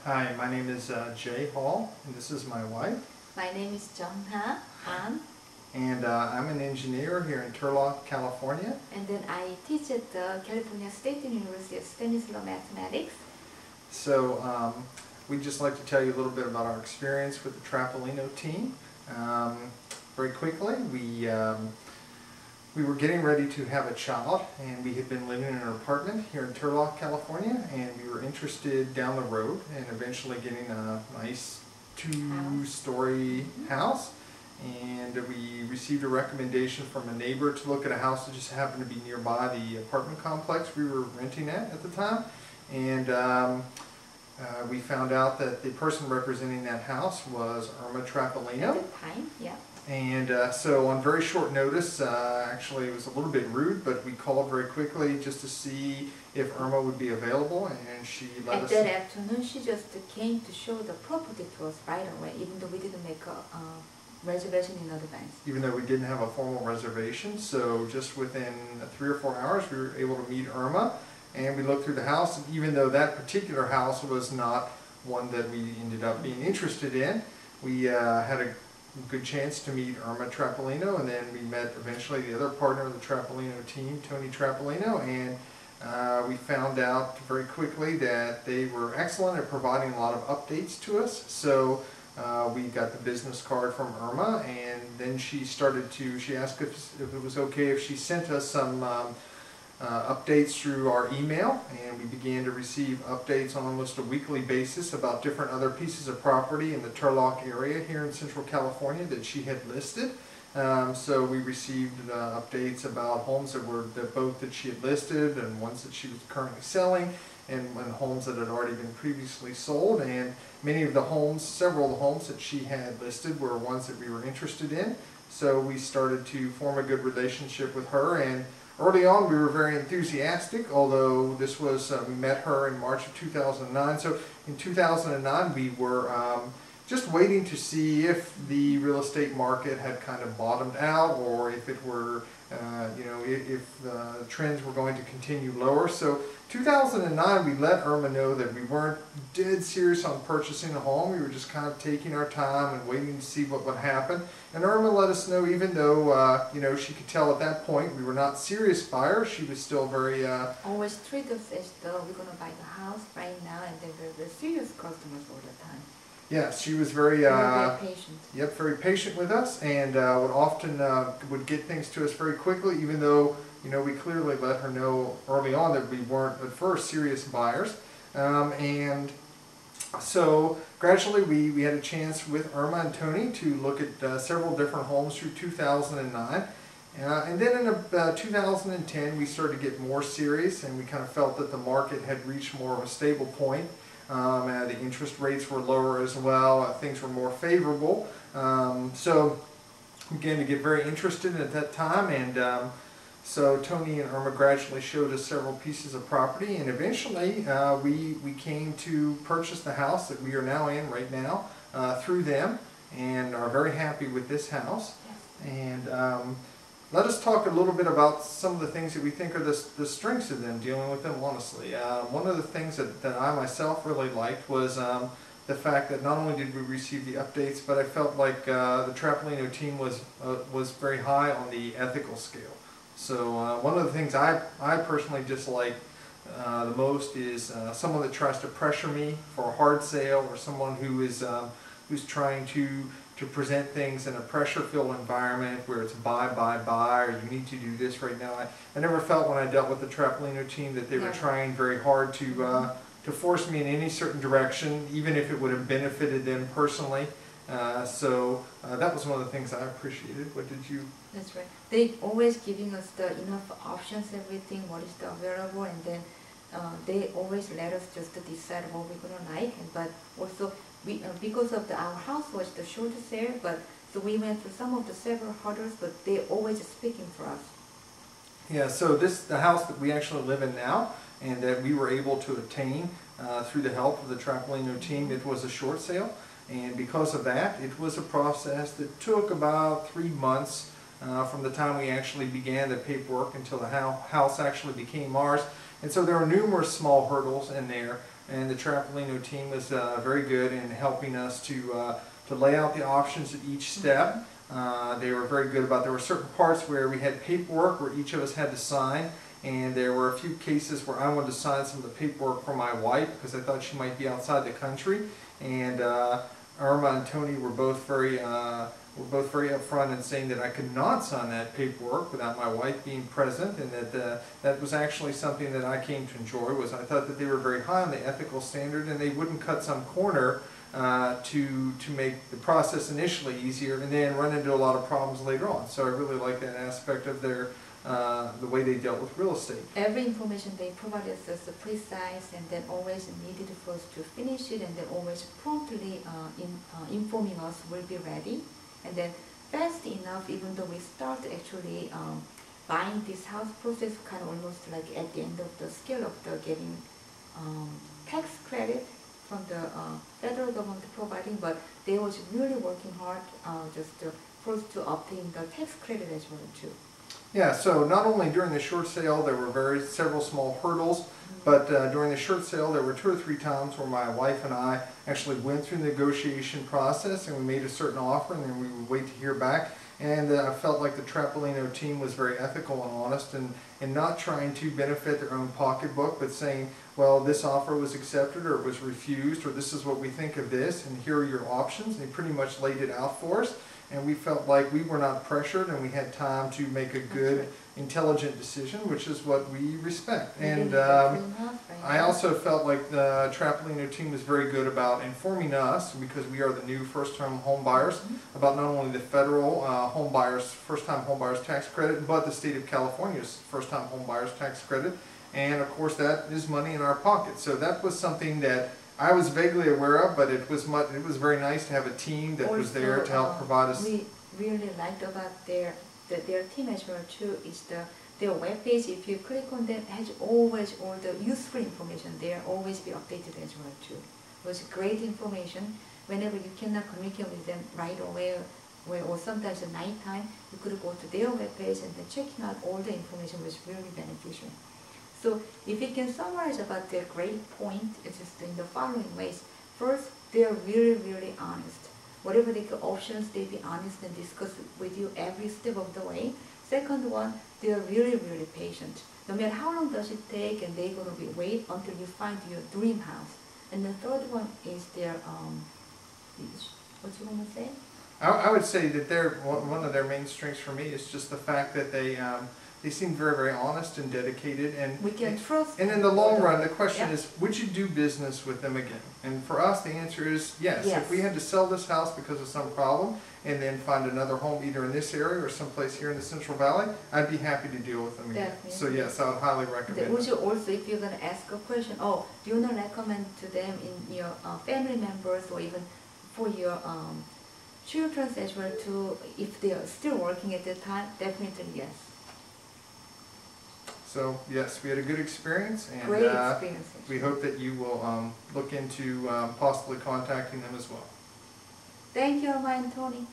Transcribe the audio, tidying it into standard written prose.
Hi, my name is Jay Hall, and this is my wife. My name is Jung Ha, And I'm an engineer here in Turlock, California. and then I teach at the California State University of Stanislaus Mathematics. So we'd just like to tell you a little bit about our experience with the Trapolino team. Very quickly, we were getting ready to have a child, and we had been living in an apartment here in Turlock, California, and we were interested down the road in eventually getting a nice two-story house. And we received a recommendation from a neighbor to look at a house that just happened to be nearby the apartment complex we were renting at the time. And we found out that the person representing that house was Irma Trapolino. At the time, yeah. And so on very short notice, actually it was a little bit rude, but we called very quickly just to see if Irma would be available, and she let us... At that afternoon, she just came to show the property to us right away, even though we didn't make a reservation in advance. Even though we didn't have a formal reservation, so just within 3 or 4 hours we were able to meet Irma, and we looked through the house, and even though that particular house was not one that we ended up being interested in, we had a good chance to meet Irma Trapolino, and then we met eventually the other partner of the Trapolino team, Tony Trapolino, and we found out very quickly that they were excellent at providing a lot of updates to us. So we got the business card from Irma, and then she asked if it was okay if she sent us some updates through our email, and we began to receive updates on almost a weekly basis about different other pieces of property in the Turlock area here in Central California that she had listed. So we received updates about homes that she had listed, and ones that she was currently selling, and homes that had already been previously sold. And several of the homes that she had listed were ones that we were interested in. So we started to form a good relationship with her, and early on we were very enthusiastic, although we met her in March of 2009. So in 2009 we were just waiting to see if the real estate market had kind of bottomed out, or if it were, if the trends were going to continue lower. So 2009 we let Irma know that we weren't dead serious on purchasing a home. We were just kind of taking our time and waiting to see what would happen. And Irma let us know, even though she could tell at that point we were not serious buyers, she was still very Always treat us as though we're going to buy the house right now, and then we're serious customers all the time. Yes, she was very patient. Yep, very patient with us, and would often would get things to us very quickly, even though we clearly let her know early on that we weren't at first serious buyers. And so gradually we had a chance with Irma and Tony to look at several different homes through 2009. And then in about 2010 we started to get more serious, and we kind of felt that the market had reached more of a stable point. And the interest rates were lower as well, things were more favorable. So we began to get very interested at that time, and so Tony and Irma gradually showed us several pieces of property, and eventually we came to purchase the house that we are now in right now through them, and are very happy with this house. And let us talk a little bit about some of the things that we think are the strengths of them, dealing with them honestly. One of the things that I myself really liked was the fact that not only did we receive the updates, but I felt like the Trapolino team was very high on the ethical scale. So one of the things I personally dislike the most is someone that tries to pressure me for a hard sale, or someone who's trying to present things in a pressure-filled environment where it's buy, or you need to do this right now. I never felt when I dealt with the Trapolino team that they were trying very hard to force me in any certain direction, even if it would have benefited them personally. So that was one of the things I appreciated. What did you? That's right. They always giving us the enough options, everything, what is the available, and then they always let us just decide what we're gonna like. But also because of our house was the shortest there, but so we went through some of the several hurdles, but they always speaking for us. Yeah. So the house that we actually live in now, and that we were able to obtain through the help of the Trapolino team, it was a short sale. And because of that, it was a process that took about 3 months from the time we actually began the paperwork until the house actually became ours. And so there are numerous small hurdles in there and the Trapolino team was very good in helping us to lay out the options at each step. They were very good about, there were certain parts where we had paperwork where each of us had to sign, and there were a few cases where I wanted to sign some of the paperwork for my wife because I thought she might be outside the country, and Irma and Tony were both very upfront in saying that I could not sign that paperwork without my wife being present, and that was actually something that I came to enjoy. Was I thought that they were very high on the ethical standard, and they wouldn't cut some corner to make the process initially easier and then run into a lot of problems later on. So I really like that aspect of their the way they dealt with real estate. Every information they provided us is precise, and then always needed for us to finish it, and then always promptly informing us we'll be ready. And then fast enough, even though we start actually buying this house process kind of almost like at the end of the scale of the getting tax credit from the federal government providing, but they was really working hard just for us to obtain the tax credit as well too. Yeah, so not only during the short sale there were several small hurdles, but during the short sale there were 2 or 3 times where my wife and I actually went through the negotiation process and we made a certain offer and then we would wait to hear back. And I felt like the Trapolino team was very ethical and honest and not trying to benefit their own pocketbook, but saying, well, this offer was accepted or it was refused, or this is what we think of this, and here are your options. They pretty much laid it out for us. And we felt like we were not pressured and we had time to make a good, intelligent decision, which is what we respect. And I also felt like the Trapolino team was very good about informing us, because we are the new first-time home buyers, about not only the federal first-time home buyers tax credit, but the state of California's first-time home buyers tax credit. And of course that is money in our pocket. So that was something that I was vaguely aware of, but it was very nice to have a team that was there to help provide us. We really liked about their team as well too is their webpage. If you click on that, has always all the useful information there, always be updated as well too. It was great information. Whenever you cannot communicate with them right away, or sometimes at night time, you could go to their webpage and then checking out all the information was really beneficial. So if you can summarize about their great point, it's just in the following ways. First, they're really, really honest. Whatever they get options, they be honest and discuss with you every step of the way. Second one, they're really, really patient. No matter how long does it take, and they're going to wait until you find your dream house. And the third one is their, what you want to say? I would say that one of their main strengths for me is just the fact that they seem very, very honest and dedicated, and we can trust. And in the long run, the question is, would you do business with them again? And for us, the answer is yes. If we had to sell this house because of some problem and then find another home either in this area or someplace here in the Central Valley, I'd be happy to deal with them again. Definitely. So yes, I would highly recommend it. Would you also, if you're going to ask a question, do you want to recommend to them in your family members or even for your children as well too, if they are still working at the time? Definitely yes. So yes, we had a good experience, and great experience, we hope that you will look into possibly contacting them as well. Thank you, Irma and Tony.